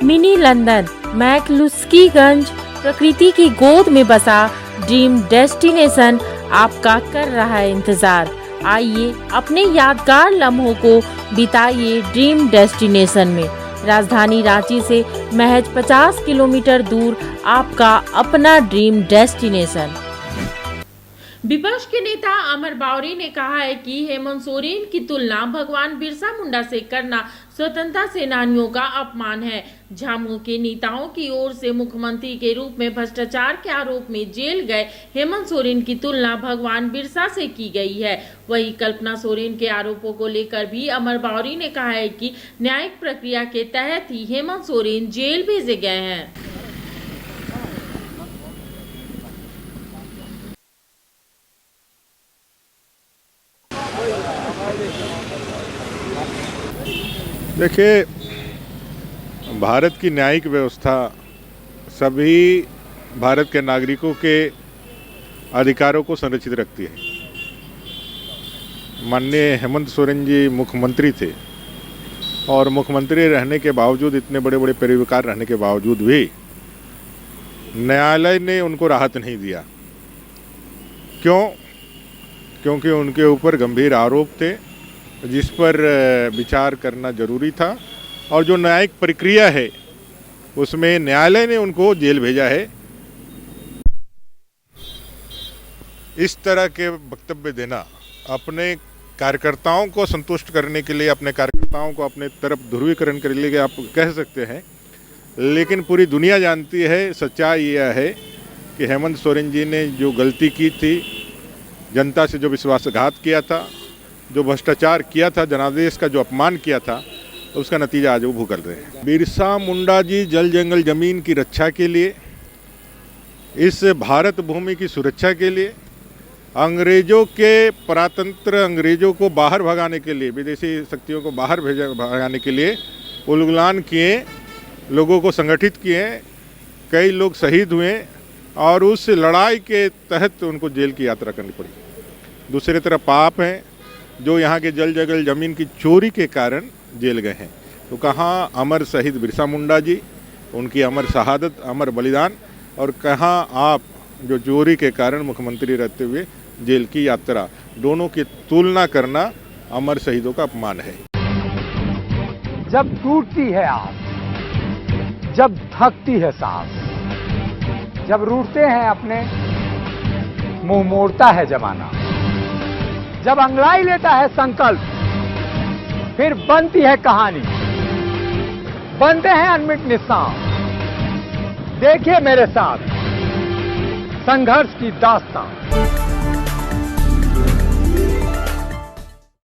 Mini London McCluskieganj प्रकृति की गोद में बसा ड्रीम डेस्टिनेशन आपका कर रहा है इंतजार। आइए अपने यादगार लम्हों को बिताइए ड्रीम डेस्टिनेशन में। राजधानी रांची से महज 50 किलोमीटर दूर आपका अपना ड्रीम डेस्टिनेशन। विपक्ष के नेता अमर बावरी ने कहा है कि हेमंत सोरेन की तुलना भगवान बिरसा मुंडा से करना स्वतंत्रता सेनानियों का अपमान है। झामुमो के नेताओं की ओर से मुख्यमंत्री के रूप में भ्रष्टाचार के आरोप में जेल गए हेमंत सोरेन की तुलना भगवान बिरसा से की गई है। वहीं कल्पना सोरेन के आरोपों को लेकर भी अमर बावरी ने कहा है कि न्यायिक प्रक्रिया के तहत ही हेमंत सोरेन जेल भेजे गए हैं। देखिए, भारत की न्यायिक व्यवस्था सभी भारत के नागरिकों के अधिकारों को संरक्षित रखती है। माननीय हेमंत सोरेन जी मुख्यमंत्री थे और मुख्यमंत्री रहने के बावजूद, इतने बड़े बड़े पैरोकार रहने के बावजूद भी न्यायालय ने उनको राहत नहीं दिया। क्यों? क्योंकि उनके ऊपर गंभीर आरोप थे जिस पर विचार करना जरूरी था और जो न्यायिक प्रक्रिया है उसमें न्यायालय ने उनको जेल भेजा है। इस तरह के वक्तव्य देना अपने कार्यकर्ताओं को संतुष्ट करने के लिए, अपने कार्यकर्ताओं को अपने तरफ ध्रुवीकरण करने के लिए आप कह सकते हैं, लेकिन पूरी दुनिया जानती है, सच्चाई यह है कि हेमंत सोरेन जी ने जो गलती की थी, जनता से जो विश्वासघात किया था, जो भ्रष्टाचार किया था, जनादेश का जो अपमान किया था, उसका नतीजा आज वो भुगत रहे हैं। बिरसा मुंडा जी जल जंगल जमीन की रक्षा के लिए, इस भारत भूमि की सुरक्षा के लिए, अंग्रेजों के परातंत्र अंग्रेजों को बाहर भगाने के लिए, विदेशी शक्तियों को बाहर भगाने के लिए उलगुलान किए, लोगों को संगठित किए, कई लोग शहीद हुए और उस लड़ाई के तहत उनको जेल की यात्रा करनी पड़ी। दूसरी तरफ आप हैं जो यहाँ के जल जंगल जमीन की चोरी के कारण जेल गए हैं। तो कहाँ अमर शहीद बिरसा मुंडा जी, उनकी अमर शहादत, अमर बलिदान, और कहाँ आप जो चोरी के कारण मुख्यमंत्री रहते हुए जेल की यात्रा। दोनों की तुलना करना अमर शहीदों का अपमान है। जब टूटती है आस, जब थकती है सांस, जब रूठते हैं अपने, मुंह मोड़ता है जमाना, जब अंगड़ाई लेता है संकल्प, फिर बनती है कहानी, बनते हैं अनमिट निशान। देखिए मेरे साथ संघर्ष की दास्तान।